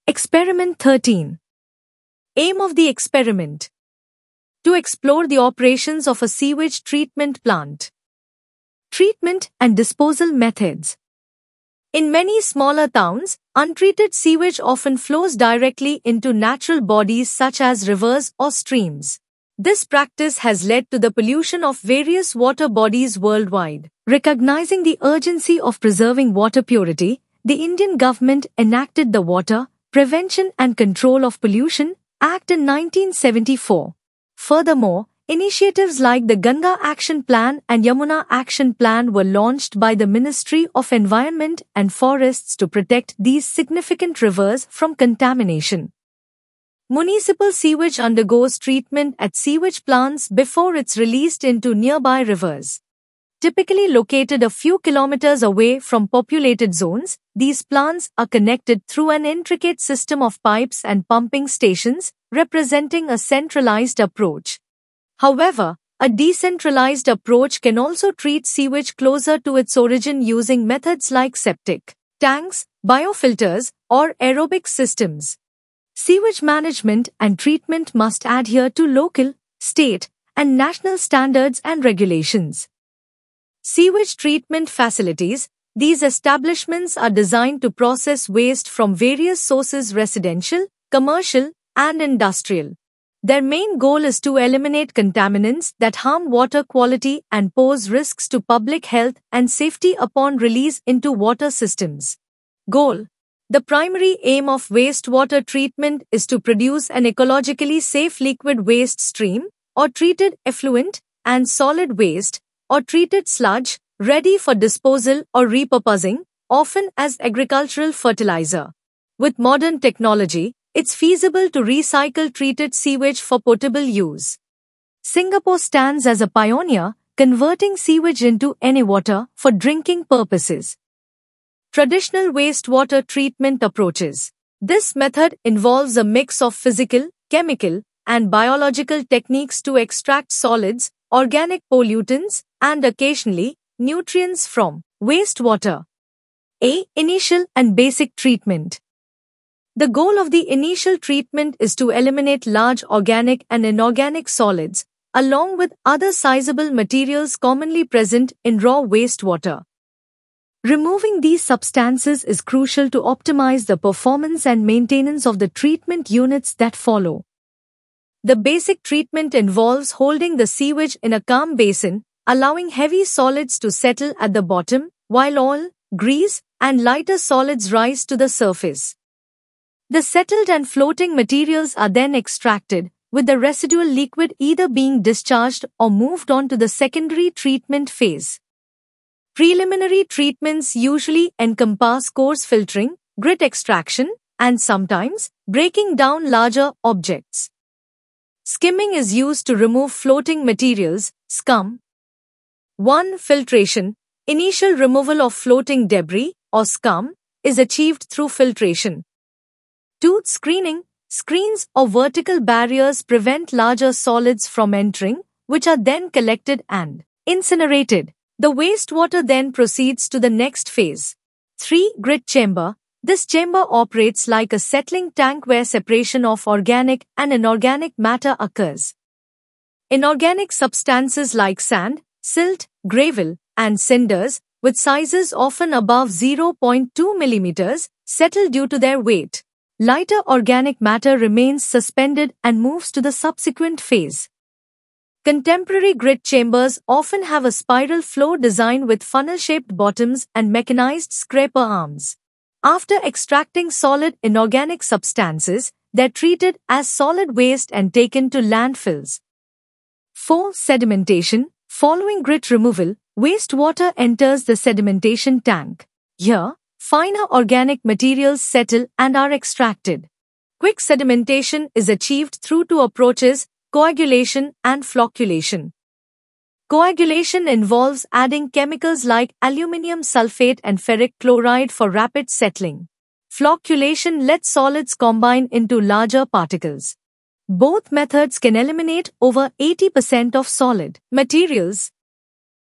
Experiment 13. Aim of the experiment: to explore the operations of a sewage treatment plant. Treatment and disposal methods. In many smaller towns, untreated sewage often flows directly into natural bodies such as rivers or streams. This practice has led to the pollution of various water bodies worldwide. Recognizing the urgency of preserving water purity, the Indian government enacted the Water Prevention and Control of Pollution Act in 1974. Furthermore, initiatives like the Ganga Action Plan and Yamuna Action Plan were launched by the Ministry of Environment and Forests to protect these significant rivers from contamination. Municipal sewage undergoes treatment at sewage plants before it's released into nearby rivers. Typically located a few kilometers away from populated zones, these plants are connected through an intricate system of pipes and pumping stations, representing a centralized approach. However, a decentralized approach can also treat sewage closer to its origin using methods like septic tanks, biofilters, or aerobic systems. Sewage management and treatment must adhere to local, state, and national standards and regulations. Sewage treatment facilities. These establishments are designed to process waste from various sources: residential, commercial, and industrial. Their main goal is to eliminate contaminants that harm water quality and pose risks to public health and safety upon release into water systems. Goal: the primary aim of wastewater treatment is to produce an ecologically safe liquid waste stream, or treated effluent, and solid waste, or treated sludge, ready for disposal or repurposing, often as agricultural fertilizer. With modern technology, it's feasible to recycle treated sewage for potable use. Singapore stands as a pioneer, converting sewage into NA water for drinking purposes. Traditional wastewater treatment approaches. This method involves a mix of physical, chemical, and biological techniques to extract solids, organic pollutants, and occasionally, nutrients from wastewater. A. Initial and basic treatment. The goal of the initial treatment is to eliminate large organic and inorganic solids, along with other sizable materials commonly present in raw wastewater. Removing these substances is crucial to optimize the performance and maintenance of the treatment units that follow. The basic treatment involves holding the sewage in a calm basin, allowing heavy solids to settle at the bottom, while oil, grease, and lighter solids rise to the surface. The settled and floating materials are then extracted, with the residual liquid either being discharged or moved on to the secondary treatment phase. Preliminary treatments usually encompass coarse filtering, grit extraction, and sometimes breaking down larger objects. Skimming is used to remove floating materials, scum. 1. Filtration. Initial removal of floating debris, or scum, is achieved through filtration. 2. Screening. Screens or vertical barriers prevent larger solids from entering, which are then collected and incinerated. The wastewater then proceeds to the next phase. 3. Grit chamber. This chamber operates like a settling tank where separation of organic and inorganic matter occurs. Inorganic substances like sand, silt, gravel, and cinders, with sizes often above 0.2 mm, settle due to their weight. Lighter organic matter remains suspended and moves to the subsequent phase. Contemporary grit chambers often have a spiral flow design with funnel-shaped bottoms and mechanized scraper arms. After extracting solid inorganic substances, they're treated as solid waste and taken to landfills. 4. Sedimentation. Following grit removal, wastewater enters the sedimentation tank. Here, finer organic materials settle and are extracted. Quick sedimentation is achieved through two approaches: coagulation and flocculation. Coagulation involves adding chemicals like aluminium sulfate and ferric chloride for rapid settling. Flocculation lets solids combine into larger particles. Both methods can eliminate over 80% of solid materials.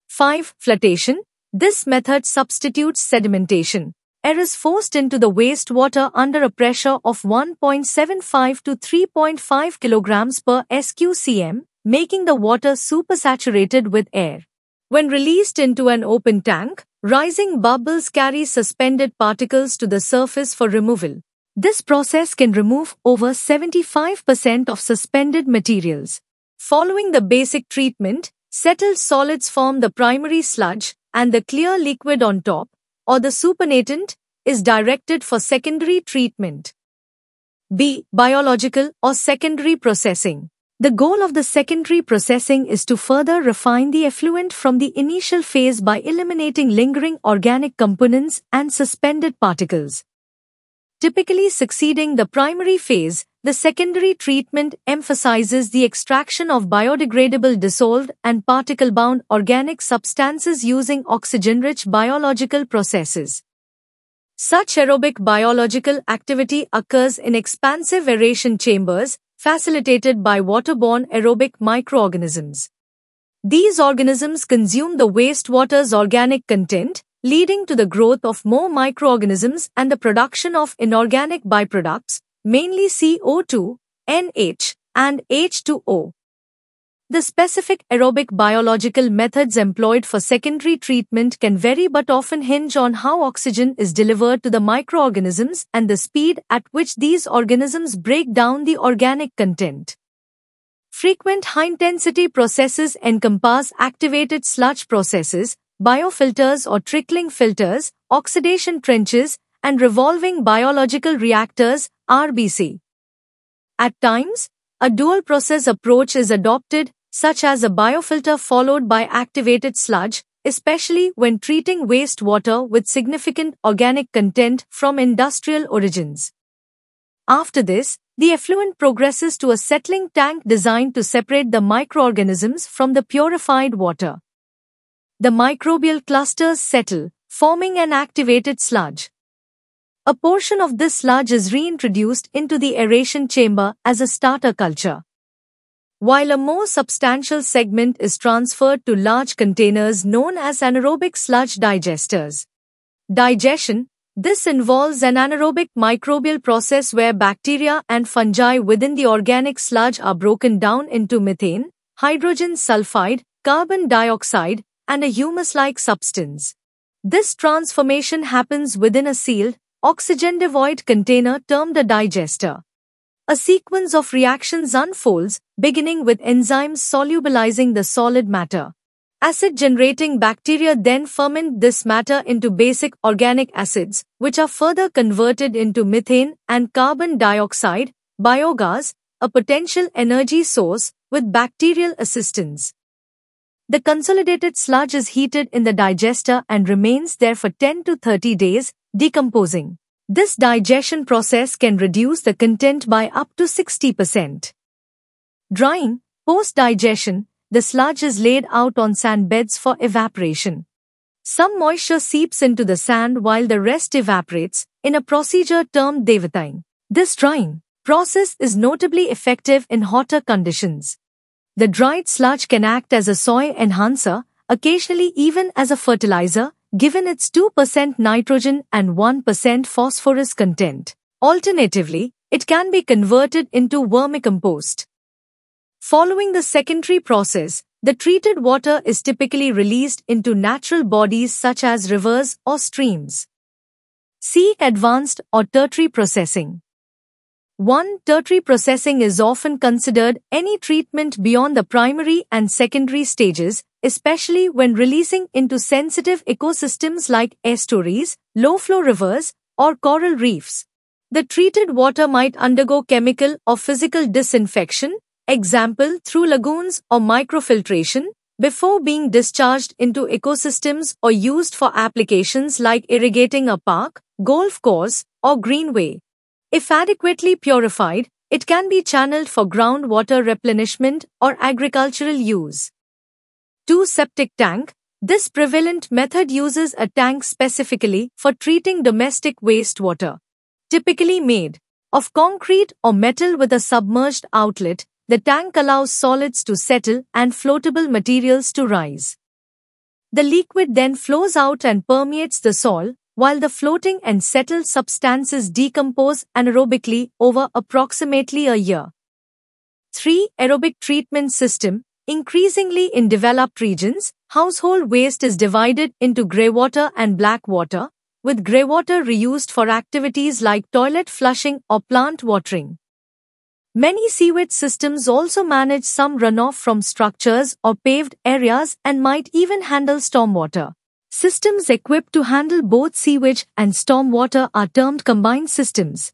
5. Flotation. This method substitutes sedimentation. air is forced into the wastewater under a pressure of 1.75 to 3.5 kilograms per SQCM, making the water supersaturated with air. When released into an open tank, rising bubbles carry suspended particles to the surface for removal. This process can remove over 75% of suspended materials. Following the basic treatment, settled solids form the primary sludge, and the clear liquid on top, or the supernatant, is directed for secondary treatment. B. Biological or secondary processing. The goal of the secondary processing is to further refine the effluent from the initial phase by eliminating lingering organic components and suspended particles. Typically succeeding the primary phase, the secondary treatment emphasizes the extraction of biodegradable dissolved and particle-bound organic substances using oxygen-rich biological processes. Such aerobic biological activity occurs in expansive aeration chambers, facilitated by waterborne aerobic microorganisms. These organisms consume the wastewater's organic content, leading to the growth of more microorganisms and the production of inorganic byproducts, mainly CO2, NH, and H2O. The specific aerobic biological methods employed for secondary treatment can vary but often hinge on how oxygen is delivered to the microorganisms and the speed at which these organisms break down the organic content. Frequent high-intensity processes encompass activated sludge processes, biofilters or trickling filters, oxidation trenches, and revolving biological reactors, RBC. At times, a dual-process approach is adopted, such as a biofilter followed by activated sludge, especially when treating wastewater with significant organic content from industrial origins. After this, the effluent progresses to a settling tank designed to separate the microorganisms from the purified water. The microbial clusters settle, forming an activated sludge. A portion of this sludge is reintroduced into the aeration chamber as a starter culture, while a more substantial segment is transferred to large containers known as anaerobic sludge digesters. Digestion. This involves an anaerobic microbial process where bacteria and fungi within the organic sludge are broken down into methane, hydrogen sulfide, carbon dioxide, and a humus-like substance. This transformation happens within a sealed, oxygen-devoid container termed a digester. A sequence of reactions unfolds, beginning with enzymes solubilizing the solid matter. Acid-generating bacteria then ferment this matter into basic organic acids, which are further converted into methane and carbon dioxide, biogas, a potential energy source, with bacterial assistance. The consolidated sludge is heated in the digester and remains there for 10 to 30 days, decomposing. This digestion process can reduce the content by up to 60%. Drying. Post-digestion, the sludge is laid out on sand beds for evaporation. Some moisture seeps into the sand while the rest evaporates, in a procedure termed dewatying. This drying process is notably effective in hotter conditions. The dried sludge can act as a soil enhancer, occasionally even as a fertilizer, given its 2% nitrogen and 1% phosphorus content. Alternatively, it can be converted into vermicompost. Following the secondary process, the treated water is typically released into natural bodies such as rivers or streams. C. Advanced or tertiary processing. 1. Tertiary processing is often considered any treatment beyond the primary and secondary stages, especially when releasing into sensitive ecosystems like estuaries, low-flow rivers, or coral reefs. The treated water might undergo chemical or physical disinfection, example through lagoons or microfiltration, before being discharged into ecosystems or used for applications like irrigating a park, golf course, or greenway. If adequately purified, it can be channeled for groundwater replenishment or agricultural use. 2. Septic tank. This prevalent method uses a tank specifically for treating domestic wastewater. Typically made of concrete or metal with a submerged outlet, the tank allows solids to settle and floatable materials to rise. The liquid then flows out and permeates the soil, while the floating and settled substances decompose anaerobically over approximately a year. 3. Aerobic treatment system. Increasingly in developed regions, household waste is divided into greywater and black water, with greywater reused for activities like toilet flushing or plant watering. Many sewage systems also manage some runoff from structures or paved areas and might even handle stormwater. Systems equipped to handle both sewage and stormwater are termed combined systems.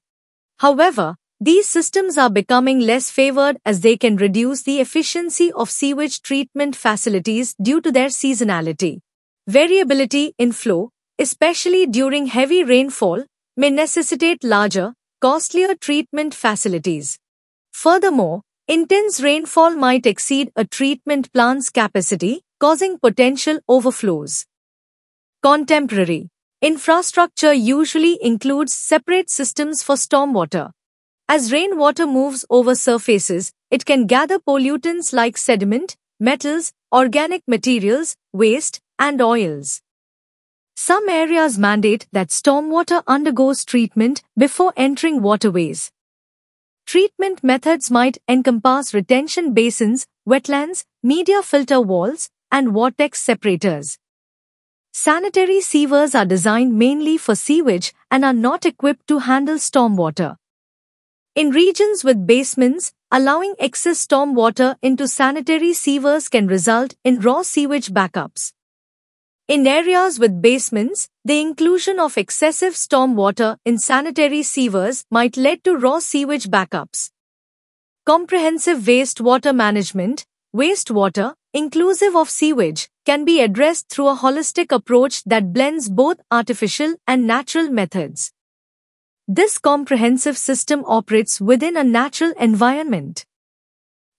However, these systems are becoming less favored as they can reduce the efficiency of sewage treatment facilities due to their seasonality. Variability in flow, especially during heavy rainfall, may necessitate larger, costlier treatment facilities. Furthermore, intense rainfall might exceed a treatment plant's capacity, causing potential overflows. Contemporary infrastructure usually includes separate systems for stormwater. As rainwater moves over surfaces, it can gather pollutants like sediment, metals, organic materials, waste, and oils. Some areas mandate that stormwater undergoes treatment before entering waterways. Treatment methods might encompass retention basins, wetlands, media filter walls, and vortex separators. Sanitary sewers are designed mainly for sewage and are not equipped to handle stormwater. In regions with basements, allowing excess stormwater into sanitary sewers can result in raw sewage backups. In areas with basements, the inclusion of excessive stormwater in sanitary sewers might lead to raw sewage backups. Comprehensive wastewater management, wastewater, inclusive of sewage, can be addressed through a holistic approach that blends both artificial and natural methods. This comprehensive system operates within a natural environment.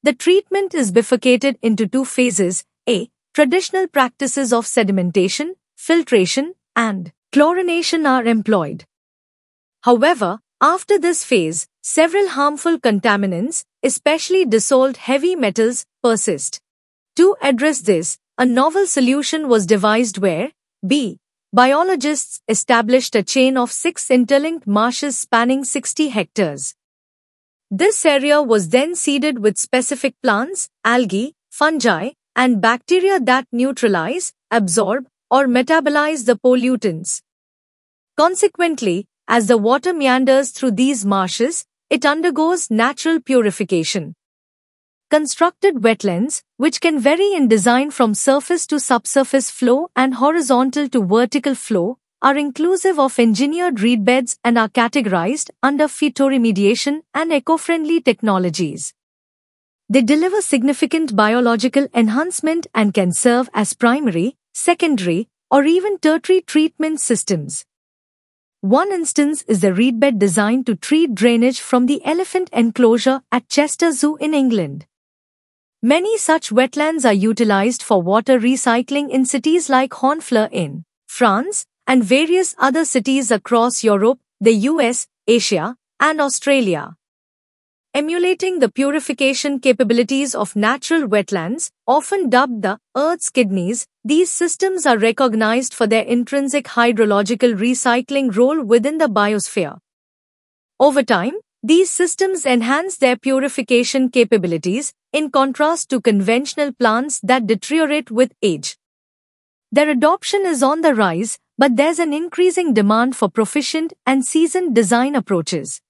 The treatment is bifurcated into two phases. A. Traditional practices of sedimentation, filtration, and chlorination are employed. However, after this phase, several harmful contaminants, especially dissolved heavy metals, persist. To address this, a novel solution was devised where B. Biologists established a chain of 6 interlinked marshes spanning 60 hectares. This area was then seeded with specific plants, algae, fungi, and bacteria that neutralize, absorb, or metabolize the pollutants. Consequently, as the water meanders through these marshes, it undergoes natural purification. Constructed wetlands, which can vary in design from surface to subsurface flow and horizontal to vertical flow, are inclusive of engineered reed beds and are categorized under phytoremediation and eco-friendly technologies. They deliver significant biological enhancement and can serve as primary, secondary, or even tertiary treatment systems. One instance is the reedbed designed to treat drainage from the elephant enclosure at Chester Zoo in England. Many such wetlands are utilized for water recycling in cities like Honfleur in France and various other cities across Europe, the US, Asia, and Australia. Emulating the purification capabilities of natural wetlands, often dubbed the Earth's kidneys, these systems are recognized for their intrinsic hydrological recycling role within the biosphere. Over time, these systems enhance their purification capabilities, in contrast to conventional plants that deteriorate with age. Their adoption is on the rise, but there's an increasing demand for proficient and seasoned design approaches.